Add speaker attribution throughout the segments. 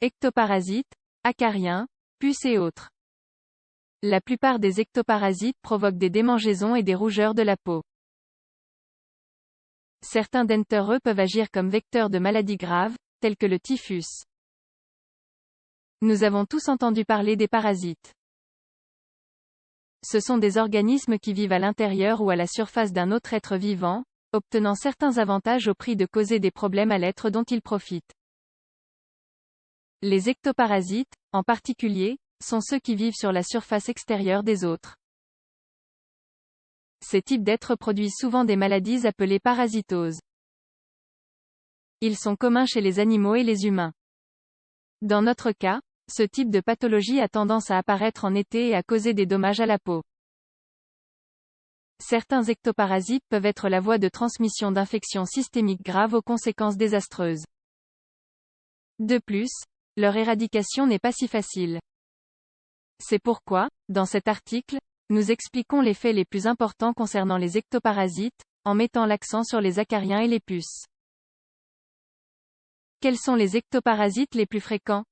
Speaker 1: Ectoparasites, acariens, puces et autres. La plupart des ectoparasites provoquent des démangeaisons et des rougeurs de la peau. Certains d'entre eux peuvent agir comme vecteurs de maladies graves, telles que le typhus. Nous avons tous entendu parler des parasites. Ce sont des organismes qui vivent à l'intérieur ou à la surface d'un autre être vivant, obtenant certains avantages au prix de causer des problèmes à l'être dont ils profitent. Les ectoparasites, en particulier, sont ceux qui vivent sur la surface extérieure des autres. Ces types d'êtres produisent souvent des maladies appelées parasitoses. Ils sont communs chez les animaux et les humains. Dans notre cas, ce type de pathologie a tendance à apparaître en été et à causer des dommages à la peau. Certains ectoparasites peuvent être la voie de transmission d'infections systémiques graves aux conséquences désastreuses. De plus, leur éradication n'est pas si facile. C'est pourquoi, dans cet article, nous expliquons les faits les plus importants concernant les ectoparasites, en mettant l'accent sur les acariens et les puces. Quels sont les ectoparasites les plus fréquents?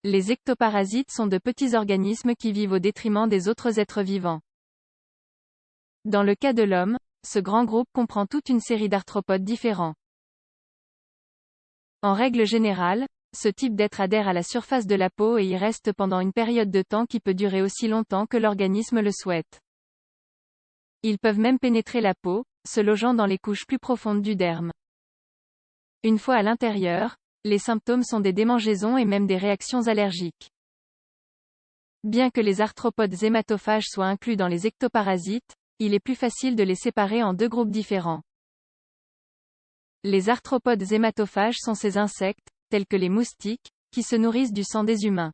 Speaker 1: Les ectoparasites sont de petits organismes qui vivent au détriment des autres êtres vivants. Dans le cas de l'homme, ce grand groupe comprend toute une série d'arthropodes différents. En règle générale, ce type d'être adhère à la surface de la peau et y reste pendant une période de temps qui peut durer aussi longtemps que l'organisme le souhaite. Ils peuvent même pénétrer la peau, se logeant dans les couches plus profondes du derme. Une fois à l'intérieur, les symptômes sont des démangeaisons et même des réactions allergiques. Bien que les arthropodes hématophages soient inclus dans les ectoparasites, il est plus facile de les séparer en deux groupes différents. Les arthropodes hématophages sont ces insectes, tels que les moustiques, qui se nourrissent du sang des humains.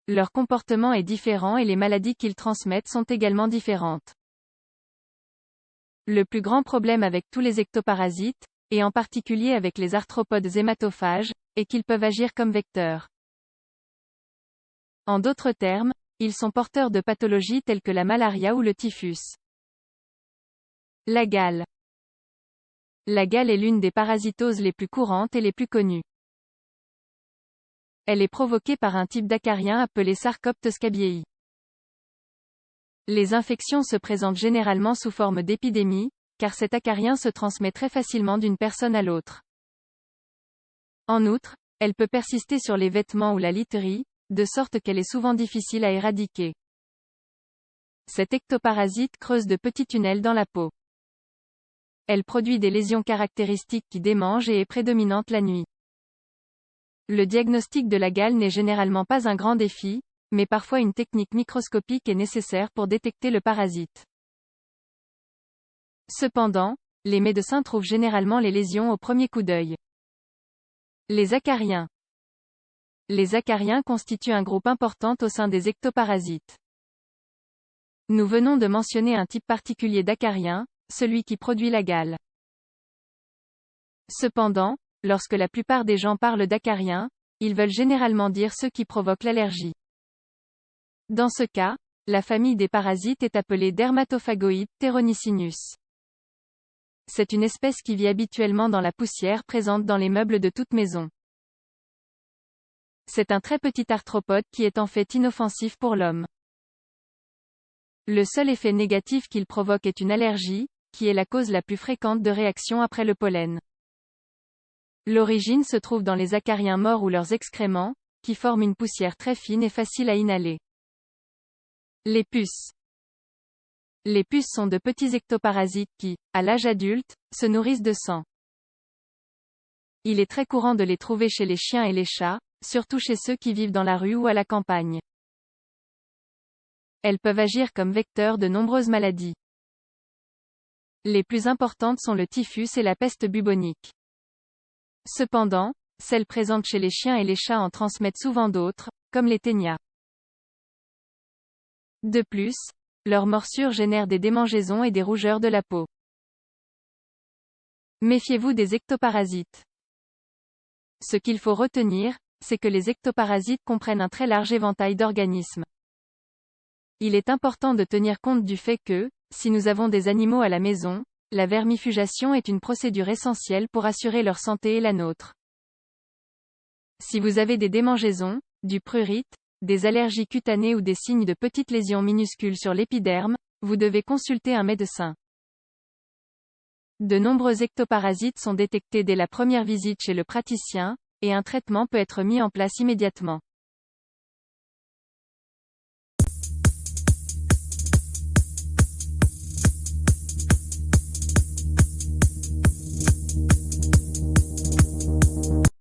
Speaker 1: Leur comportement est différent et les maladies qu'ils transmettent sont également différentes. Le plus grand problème avec tous les ectoparasites, et en particulier avec les arthropodes hématophages, est qu'ils peuvent agir comme vecteurs. En d'autres termes, ils sont porteurs de pathologies telles que la malaria ou le typhus. La gale. La gale est l'une des parasitoses les plus courantes et les plus connues. Elle est provoquée par un type d'acarien appelé Sarcopte scabiei. Les infections se présentent généralement sous forme d'épidémie, car cet acarien se transmet très facilement d'une personne à l'autre. En outre, elle peut persister sur les vêtements ou la literie, de sorte qu'elle est souvent difficile à éradiquer. Cet ectoparasite creuse de petits tunnels dans la peau. Elle produit des lésions caractéristiques qui démangent et est prédominante la nuit. Le diagnostic de la gale n'est généralement pas un grand défi, mais parfois une technique microscopique est nécessaire pour détecter le parasite. Cependant, les médecins trouvent généralement les lésions au premier coup d'œil. Les acariens. Les acariens constituent un groupe important au sein des ectoparasites. Nous venons de mentionner un type particulier d'acarien, celui qui produit la gale. Cependant, lorsque la plupart des gens parlent d'acariens, ils veulent généralement dire ceux qui provoquent l'allergie. Dans ce cas, la famille des parasites est appelée Dermatophagoides pteronicinus. C'est une espèce qui vit habituellement dans la poussière présente dans les meubles de toute maison. C'est un très petit arthropode qui est en fait inoffensif pour l'homme. Le seul effet négatif qu'il provoque est une allergie, qui est la cause la plus fréquente de réactions après le pollen. L'origine se trouve dans les acariens morts ou leurs excréments, qui forment une poussière très fine et facile à inhaler. Les puces. Les puces sont de petits ectoparasites qui, à l'âge adulte, se nourrissent de sang. Il est très courant de les trouver chez les chiens et les chats, surtout chez ceux qui vivent dans la rue ou à la campagne. Elles peuvent agir comme vecteurs de nombreuses maladies. Les plus importantes sont le typhus et la peste bubonique. Cependant, celles présentes chez les chiens et les chats en transmettent souvent d'autres, comme les ténias. De plus, leurs morsures génèrent des démangeaisons et des rougeurs de la peau. Méfiez-vous des ectoparasites. Ce qu'il faut retenir, c'est que les ectoparasites comprennent un très large éventail d'organismes. Il est important de tenir compte du fait que, si nous avons des animaux à la maison, la vermifugation est une procédure essentielle pour assurer leur santé et la nôtre. Si vous avez des démangeaisons, du prurite, des allergies cutanées ou des signes de petites lésions minuscules sur l'épiderme, vous devez consulter un médecin. De nombreux ectoparasites sont détectés dès la première visite chez le praticien, et un traitement peut être mis en place immédiatement.